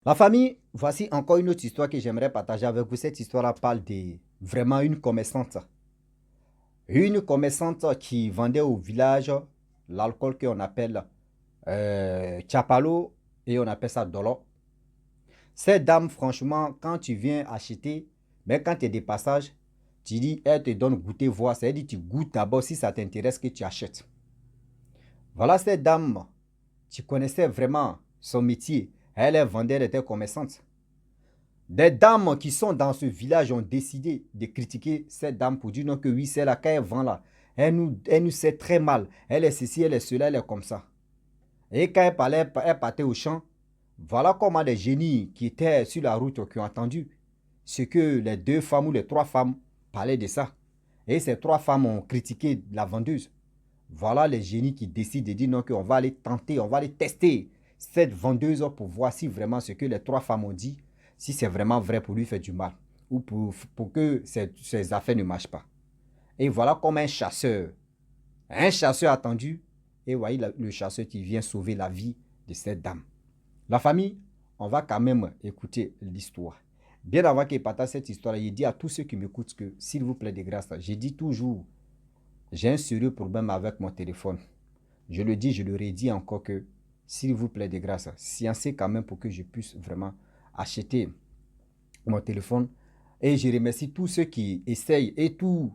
La famille, voici encore une autre histoire que j'aimerais partager avec vous. Cette histoire parle de vraiment une commerçante. Une commerçante qui vendait au village l'alcool qu'on appelle Chapalo et on appelle ça Dolo. Cette dame, franchement, quand tu viens acheter, mais quand tu es de passage, tu dis, elle te donne goûter, voir. C'est-à-dire, tu goûtes d'abord si ça t'intéresse que tu achètes. Voilà cette dame, tu connaissais vraiment son métier. Elle vendait, elle était commerçante. Des dames qui sont dans ce village ont décidé de critiquer cette dame pour dire non que oui, c'est là, quand elle vend là, elle nous sait très mal. Elle est ceci, elle est cela, elle est comme ça. Et quand elle parlait, elle partait au champ. Voilà comment des génies qui étaient sur la route qui ont entendu ce que les deux femmes ou les trois femmes parlaient de ça. Et ces trois femmes ont critiqué la vendeuse. Voilà les génies qui décident de dire non, qu'on va aller tenter, on va aller tester cette vendeuse pour voir si vraiment ce que les trois femmes ont dit, si c'est vraiment vrai pour lui faire du mal ou pour que ses affaires ne marchent pas. Et voilà comme un chasseur attendu, et voyez le chasseur qui vient sauver la vie de cette dame. La famille, on va quand même écouter l'histoire. Bien avant qu'il partage cette histoire, il dit à tous ceux qui m'écoutent que, s'il vous plaît de grâce, j'ai dit toujours, j'ai un sérieux problème avec mon téléphone. Je le dis, je le redis encore que, s'il vous plaît de grâce, sciencez quand même pour que je puisse vraiment acheter mon téléphone. Et je remercie tous ceux qui essayent et toutes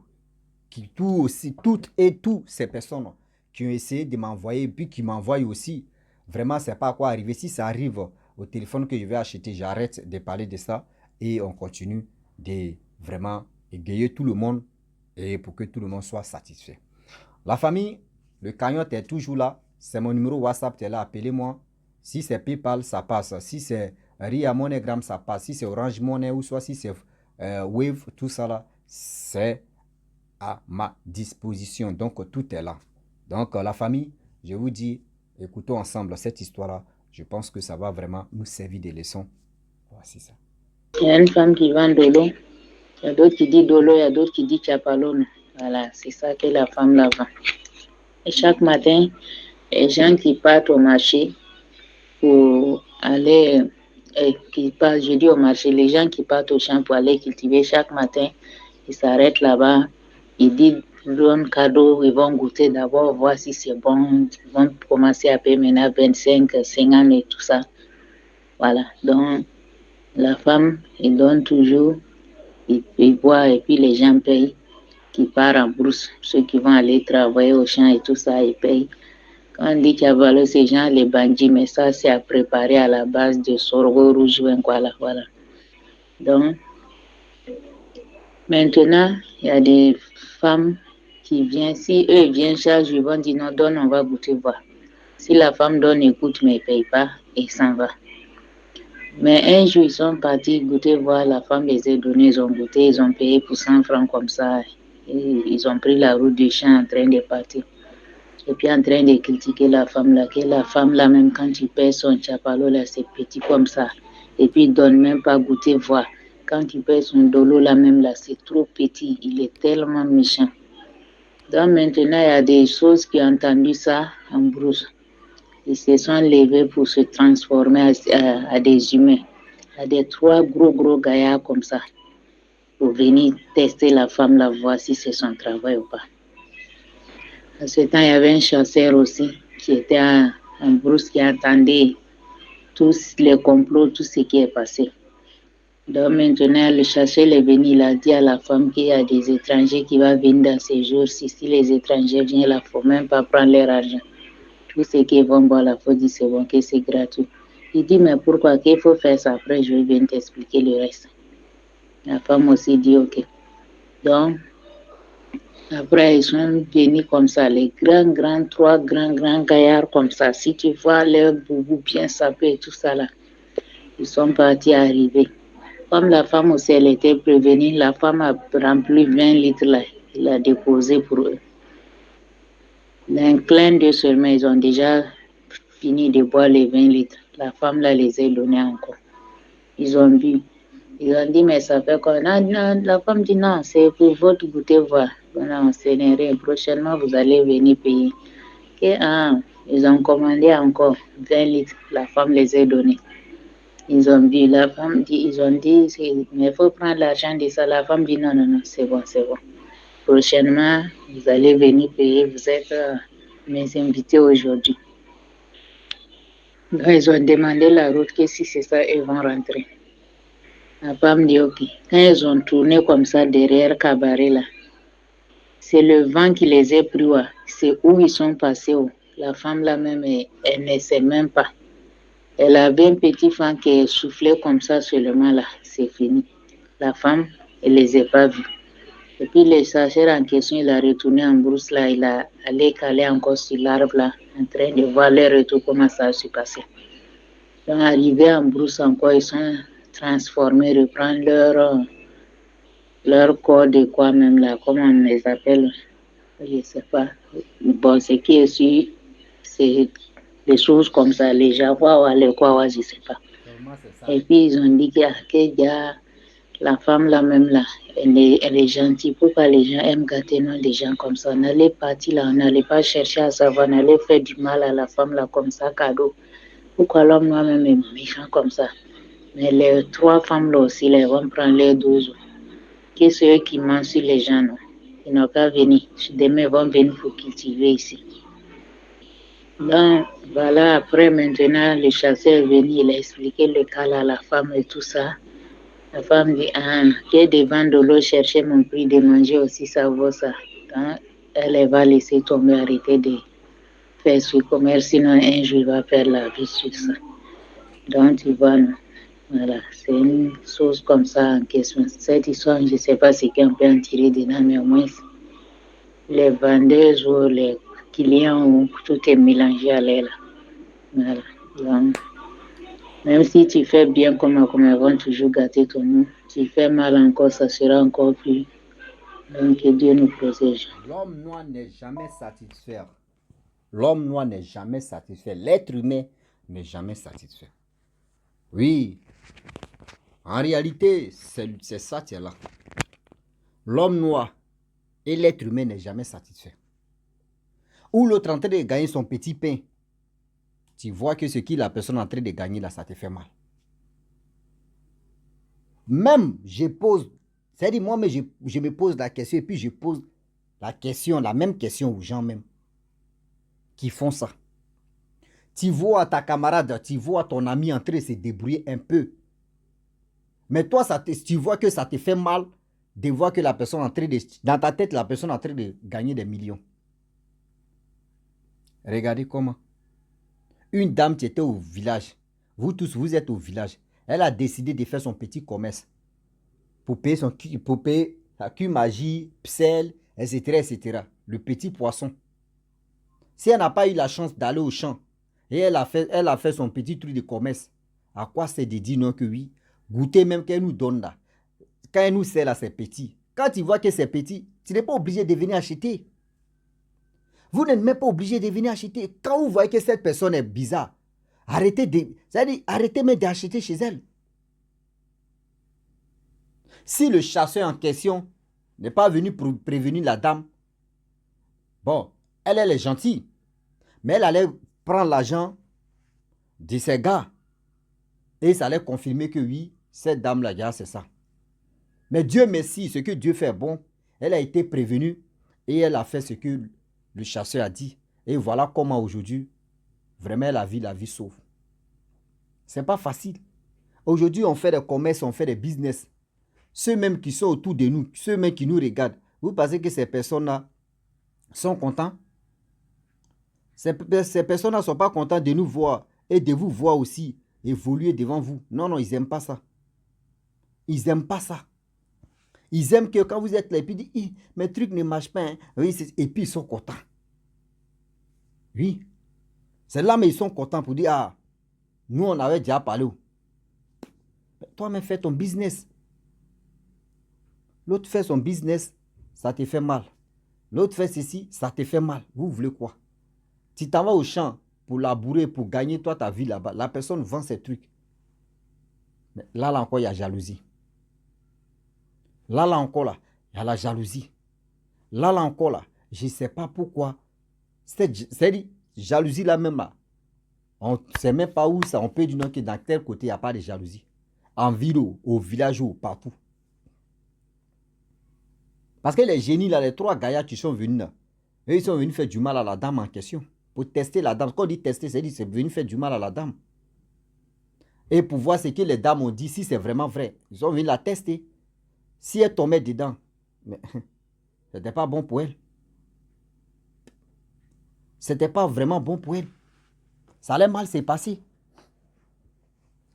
et tous ces personnes qui ont essayé de m'envoyer et puis qui m'envoient aussi. Vraiment, c'est pas à quoi arriver. Si ça arrive au téléphone que je vais acheter, j'arrête de parler de ça et on continue de vraiment égayer tout le monde et pour que tout le monde soit satisfait. La famille, le cagnotte est toujours là. C'est mon numéro WhatsApp, tu es là, appelez-moi. Si c'est PayPal, ça passe. Si c'est Ria MoneyGram, ça passe. Si c'est Orange Money ou soit si c'est Wave, tout ça là, c'est à ma disposition. Donc, tout est là. Donc, la famille, je vous dis, écoutons ensemble cette histoire-là. Je pense que ça va vraiment nous servir de leçons. Voici ça. Il y a une femme qui vend Dolo. Il y a d'autres qui disent Dolo, il y a d'autres qui disent Chapalone. Voilà, c'est ça que la femme la vend. Et chaque matin, les gens qui partent au marché pour aller, je dis au marché, les gens qui partent au champ pour aller cultiver chaque matin, ils s'arrêtent là-bas, ils disent, donnent cadeau, ils vont goûter d'abord, voir si c'est bon, ils vont commencer à payer maintenant 25, 50 et tout ça. Voilà, donc la femme, elle donne toujours, il boit et puis les gens payent, qui partent en brousse, ceux qui vont aller travailler au champ et tout ça, ils payent. Quand on dit Cavalo, ces gens, les bandits, mais ça, c'est à préparer à la base de sorgho rouge, voilà. Donc, maintenant, il y a des femmes qui viennent, si eux viennent chaque jour, ils vont dire non, donne, on va goûter voir. Si la femme donne, écoute, mais ne paye pas, et s'en va. Mais un jour, ils sont partis goûter voir, la femme les a donné, ils ont goûté, ils ont payé pour 100 francs comme ça. Et ils ont pris la route du champ en train de partir. Et puis en train de critiquer la femme là, que la femme là, même quand tu payes son chapalo là, c'est petit comme ça. Et puis il donne même pas goûter voir. Quand tu payes son dolo là, même là, c'est trop petit. Il est tellement méchant. Donc maintenant, il y a des choses qui ont entendu ça en brousse. Ils se sont levés pour se transformer à des humains. À des trois gros gaillards comme ça. Pour venir tester la femme là, voir si c'est son travail ou pas. À ce temps, il y avait un chasseur aussi qui était en brousse, qui attendait tous les complots, tout ce qui est passé. Donc maintenant, le chasseur est venu, il a dit à la femme qu'il y a des étrangers qui vont venir dans ces jours-ci. Si les étrangers viennent, il ne faut même pas prendre leur argent. Tout ce qu'ils vont boire, il faut dire c'est bon, que c'est gratuit. Il dit, mais pourquoi qu'il faut faire ça? Après, je vais venir t'expliquer le reste. La femme aussi dit, ok. Donc, après, ils sont venus comme ça, les trois grands gaillards comme ça. Si tu vois leur boubou bien sapé et tout ça là, ils sont partis arriver. Comme la femme aussi, elle était prévenue, la femme a rempli 20 litres là, elle a déposé pour eux. D'un clin d'œil seulement, ils ont déjà fini de boire les 20 litres. La femme là les a donnés encore. Ils ont bu. Ils ont dit, mais ça fait quoi? Non, la femme dit non, c'est pour votre goûter voir. Non, ce n'est rien. Prochainement, vous allez venir payer. Ils ont commandé encore 20 litres. La femme les a donnés. Ils ont vu, la femme dit, ils ont dit, mais il faut prendre l'argent de ça. La femme dit, non, non, non, c'est bon, c'est bon. Prochainement, vous allez venir payer, vous êtes mes invités aujourd'hui. Donc, ils ont demandé la route, que si c'est ça, ils vont rentrer. La femme dit, ok. Quand ils ont tourné comme ça derrière Cabaret, là, c'est le vent qui les a pris, ouais. C'est où ils sont passés. Oh. La femme là-même, elle ne sait même pas. Elle avait un petit vent qui soufflait comme ça seulement, là. C'est fini. La femme, elle ne les a pas vus. Et puis le chasseur en question, il a retourné en brousse là, il a allé caler encore sur l'arbre là, en train de voir le retour, comment ça s'est passé. Donc arrivé en brousse encore, ils sont transformés, reprendre leur corps de quoi même là, comment on les appelle, je ne sais pas. Bon, ce qui est sûr, c'est des choses comme ça, les Java ou les quoi, je ne sais pas. Et puis ils ont dit que la femme là même là, elle est gentille. Pourquoi les gens aiment gâter non, les gens comme ça? On allait partir là, on n'allait pas chercher à savoir, on allait faire du mal à la femme là comme ça, cadeau. Pourquoi l'homme noir même est méchant comme ça? Mais les 3 femmes là aussi, là, elles vont prendre les 12. Que c'est eux qui mentent sur les gens, non? Ils n'ont qu'à venir. Demain, ils vont venir pour cultiver ici. Donc, voilà, après maintenant, le chasseur est venu, il a expliqué le cas à la femme et tout ça. La femme dit, ah, qui est devant de l'eau chercher mon prix de manger aussi, ça vaut ça. Donc, elle va laisser tomber, arrêter de faire ce commerce, sinon un jour, il va faire la vie sur ça. Donc, tu vois, non. Voilà, c'est une chose comme ça en question. Cette histoire, je ne sais pas ce qu'on peut en tirer dedans, mais au moins, les vendeuses ou les clients, ou tout est mélangé à l'air. Voilà. Donc, même si tu fais bien comme ils vont toujours gâter ton nom, tu fais mal encore, ça sera encore plus. Donc, que Dieu nous protège. L'homme noir n'est jamais satisfait. L'homme noir n'est jamais satisfait. L'être humain n'est jamais satisfait. Oui, en réalité, c'est ça qui est là. L'homme noir et l'être humain n'est jamais satisfait. Ou l'autre en train de gagner son petit pain, tu vois que ce que la personne est en train de gagner là, ça te fait mal. Même, je pose, c'est-à-dire moi, mais je me pose la question et puis je pose la même question aux gens même qui font ça. Tu vois ta camarade, tu vois ton ami en train de se débrouiller un peu. Mais toi, tu vois que ça te fait mal de voir que la personne en train de... Dans ta tête, la personne est en train de gagner des millions. Regardez comment. Une dame qui était au village. Vous tous, vous êtes au village. Elle a décidé de faire son petit commerce. Pour payer la magie, psel, etc., etc. Le petit poisson. Si elle n'a pas eu la chance d'aller au champ et elle a fait son petit truc de commerce, à quoi c'est de dire non que oui? Goûter même qu'elle nous donne là. Quand elle nous sert là, c'est petit. Quand tu vois que c'est petit, tu n'es pas obligé de venir acheter. Vous n'êtes même pas obligé de venir acheter. Quand vous voyez que cette personne est bizarre, arrêtez même d'acheter chez elle. Si le chasseur en question n'est pas venu pour prévenir la dame, bon, elle est gentille, mais elle allait prendre l'argent de ses gars et ça allait confirmer que oui, cette dame-là, c'est ça. Mais Dieu merci, ce que Dieu fait bon, elle a été prévenue et elle a fait ce que le chasseur a dit. Et voilà comment aujourd'hui, vraiment la vie sauve. C'est pas facile. Aujourd'hui, on fait des commerces, on fait des business. Ceux mêmes qui sont autour de nous, ceux mêmes qui nous regardent, vous pensez que ces personnes-là sont contents? Ces personnes-là ne sont pas contents de nous voir et de vous voir aussi évoluer devant vous. Non, non, ils n'aiment pas ça. Ils n'aiment pas ça. Ils aiment que quand vous êtes là, et puis ils disent, mes trucs ne marchent pas. Hein. Oui, et puis ils sont contents. Oui. C'est là, mais ils sont contents pour dire, ah, nous, on avait déjà parlé. Toi-même, fais ton business. L'autre fait son business, ça te fait mal. L'autre fait ceci, ça te fait mal. Vous voulez quoi? Tu t'en vas au champ pour labourer, pour gagner toi ta vie là-bas. La personne vend ses trucs. Mais là encore, il y a jalousie. Là encore, là, il y a la jalousie. Là encore, là, je ne sais pas pourquoi. Cette jalousie là même là, On ne sait même pas où ça. On peut dire non, que dans tel côté, il n'y a pas de jalousie. En ville, au village, ou partout. Parce que les génies, là, les 3 gaillards qui sont venus là, eux, ils sont venus faire du mal à la dame en question. Pour tester la dame. Quand on dit tester, c'est venu faire du mal à la dame. Et pour voir ce que les dames ont dit, si c'est vraiment vrai. Ils sont venus la tester. Si elle tombait dedans, mais ce n'était pas bon pour elle. C'était pas vraiment bon pour elle. Ça allait mal se passer.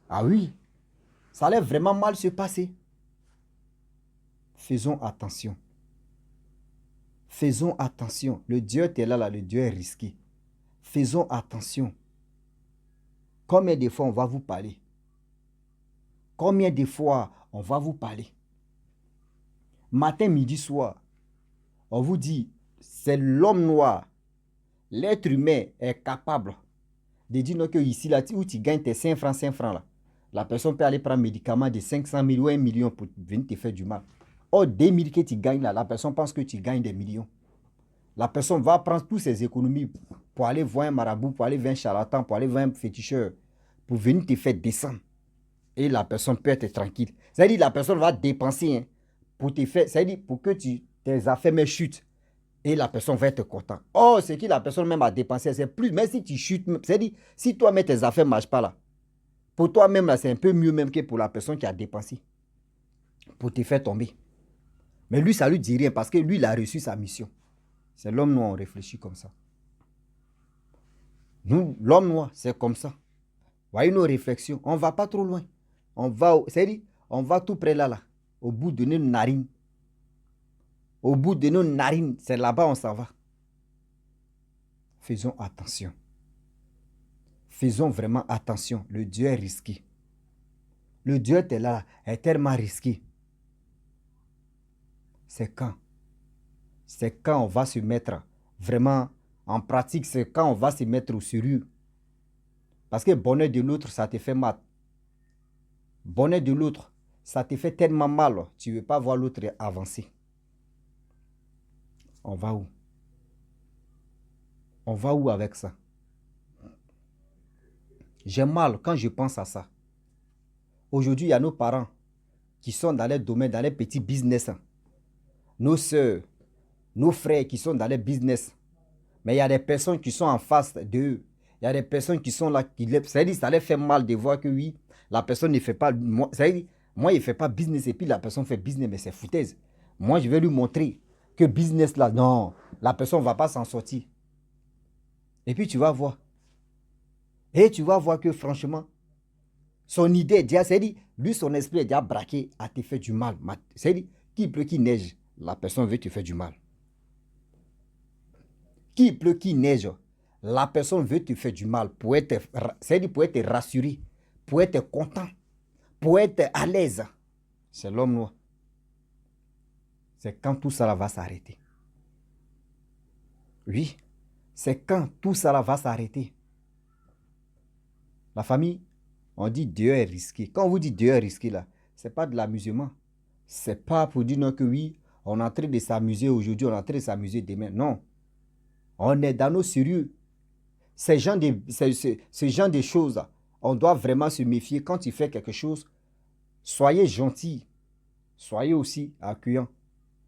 Ah oui, ça allait vraiment mal se passer. Faisons attention. Faisons attention. Le Dieu est là, le Dieu est risqué. Faisons attention. Combien de fois on va vous parler? Combien de fois on va vous parler? Matin, midi, soir, on vous dit, c'est l'homme noir. L'être humain est capable de dire que ici, là, où tu gagnes tes 5 francs là, la personne peut aller prendre un médicament de 500 000 ou 1 million pour venir te faire du mal. Or, 2 000 que tu gagnes là, la personne pense que tu gagnes des millions. La personne va prendre toutes ses économies pour aller voir un marabout, pour aller voir un charlatan, pour aller voir un féticheur, pour venir te faire descendre. Et la personne peut être tranquille. C'est-à-dire que la personne va dépenser hein, pour te faire, c'est-à-dire pour que tes affaires me chutent. Et la personne va être contente. Oh, c'est que la personne même a dépensé, c'est plus. Mais si tu chutes, c'est-à-dire, si toi-même tes affaires ne marchent pas là, pour toi-même là, c'est un peu mieux même que pour la personne qui a dépensé. Pour te faire tomber. Mais lui, ça ne lui dit rien parce que lui, il a reçu sa mission. C'est l'homme noir, on réfléchit comme ça. Nous, l'homme noir, c'est comme ça. Voyez nos réflexions. On ne va pas trop loin. On va, c'est-à-dire, on va tout près là, au bout de nos narines. Au bout de nos narines, c'est là-bas on s'en va. Faisons attention. Faisons vraiment attention. Le Dieu est risqué. Le Dieu est là, est tellement risqué. C'est quand? C'est quand on va se mettre vraiment en pratique, c'est quand on va se mettre au sérieux. Parce que bonheur de l'autre, ça te fait mal. Bonheur de l'autre, ça te fait tellement mal, tu ne veux pas voir l'autre avancer. On va où? On va où avec ça? J'ai mal quand je pense à ça. Aujourd'hui, il y a nos parents qui sont dans les domaines, dans les petits business. Nos soeurs, nos frères qui sont dans les business. Mais il y a des personnes qui sont en face d'eux. Il y a des personnes qui sont là. C'est-à-dire, ça les fait mal de voir que oui, la personne ne fait pas. C'est-à-dire, moi, il ne fait pas business et puis la personne fait business, mais c'est foutaise. Moi, je vais lui montrer que business là, non, la personne ne va pas s'en sortir. Et puis, tu vas voir. Et tu vas voir que franchement, son idée est déjà, c'est-à-dire, lui, son esprit est déjà braqué à te faire du mal. C'est-à-dire, qu'il pleut, qu'il neige, la personne veut te faire du mal. Qu'il pleut, qu'il neige, la personne veut te faire du mal pour être, c'est-à-dire pour être rassuré, pour être content, pour être à l'aise. C'est l'homme noir. C'est quand tout ça va s'arrêter. Oui, c'est quand tout ça va s'arrêter. La famille, on dit Dieu est risqué. Quand on vous dit Dieu est risqué là, ce n'est pas de l'amusement. Ce n'est pas pour dire non que oui, on est en train de s'amuser aujourd'hui, on est en train de s'amuser demain. Non. On est dans nos sérieux. Ce genre de choses, on doit vraiment se méfier. Quand tu fais quelque chose, soyez gentil. Soyez aussi accueillant.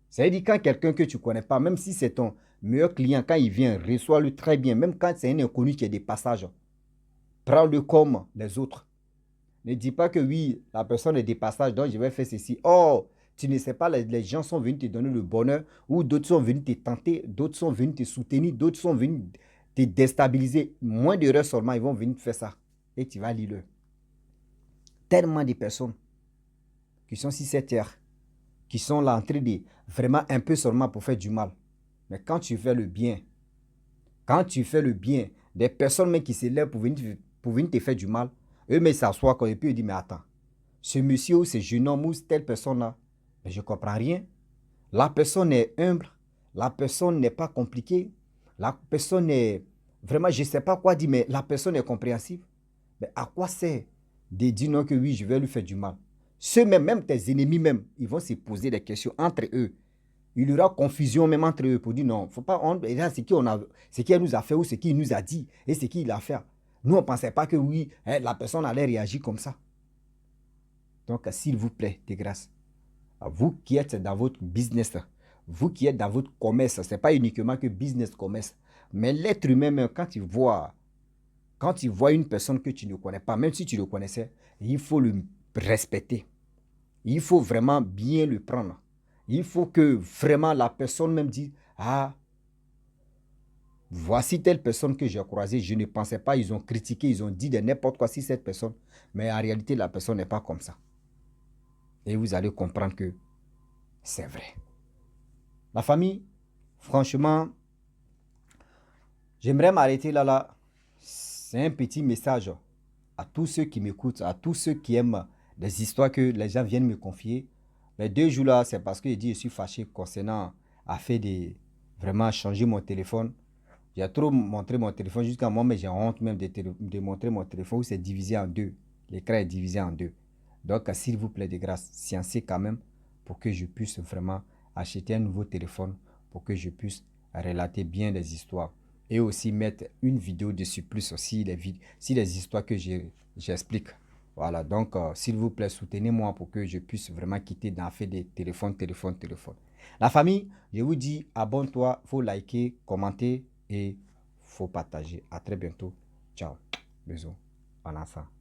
C'est-à-dire quand quelqu'un que tu ne connais pas, même si c'est ton meilleur client, quand il vient, reçois-le très bien. Même quand c'est un inconnu qui est des passages, prends-le comme les autres. Ne dis pas que oui, la personne est des passages, donc je vais faire ceci. Oh, tu ne sais pas, les gens sont venus te donner le bonheur, ou d'autres sont venus te tenter, d'autres sont venus te soutenir, d'autres sont venus te déstabiliser. Moins d'erreurs seulement, ils vont venir te faire ça. Et tu vas lire-le. Tellement de personnes qui sont sur cette terre, qui sont là en train de vraiment un peu seulement pour faire du mal. Mais quand tu fais le bien, des personnes même qui se lèvent pour venir te faire du mal, eux mais s'assoient et puis ils disent mais attends, ce monsieur ou ce jeune homme ou telle personne-là, mais je ne comprends rien. La personne est humble, la personne n'est pas compliquée, la personne est vraiment, je ne sais pas quoi dire, mais la personne est compréhensive. Mais à quoi sert de dire non que oui, je vais lui faire du mal? Ceux-mêmes, même tes ennemis même, ils vont se poser des questions entre eux. Il y aura confusion même entre eux pour dire non, faut pas, ce qu'il nous a fait ou ce qu'il nous a dit et ce qu'il a fait. Nous, on ne pensait pas que oui, la personne allait réagir comme ça. Donc, s'il vous plaît, de grâce, vous qui êtes dans votre business, vous qui êtes dans votre commerce, ce n'est pas uniquement que business, commerce, mais l'être humain, même quand il voit une personne que tu ne connais pas, même si tu le connaissais, il faut le respecter. Il faut vraiment bien le prendre. Il faut que vraiment la personne même dise, ah, voici telle personne que j'ai croisée, je ne pensais pas, ils ont critiqué, ils ont dit de n'importe quoi sur cette personne, mais en réalité, la personne n'est pas comme ça. Et vous allez comprendre que c'est vrai. La famille, franchement, j'aimerais m'arrêter là. C'est un petit message à tous ceux qui m'écoutent, à tous ceux qui aiment les histoires que les gens viennent me confier. Les 2 jours là, c'est parce que je dis je suis fâché concernant à faire vraiment changer mon téléphone. J'ai trop montré mon téléphone jusqu'à moi, mais j'ai honte même de montrer mon téléphone où c'est divisé en deux. L'écran est divisé en deux. Donc, s'il vous plaît, de grâce, sciencez quand même pour que je puisse vraiment acheter un nouveau téléphone, pour que je puisse relater bien les histoires. Et aussi mettre une vidéo dessus, plus aussi les histoires que j'explique. Voilà, donc s'il vous plaît, soutenez-moi pour que je puisse vraiment quitter dans faire des téléphones. La famille, je vous dis, abonne-toi, faut liker, commenter et faut partager. À très bientôt. Ciao. Bisous. En enfant.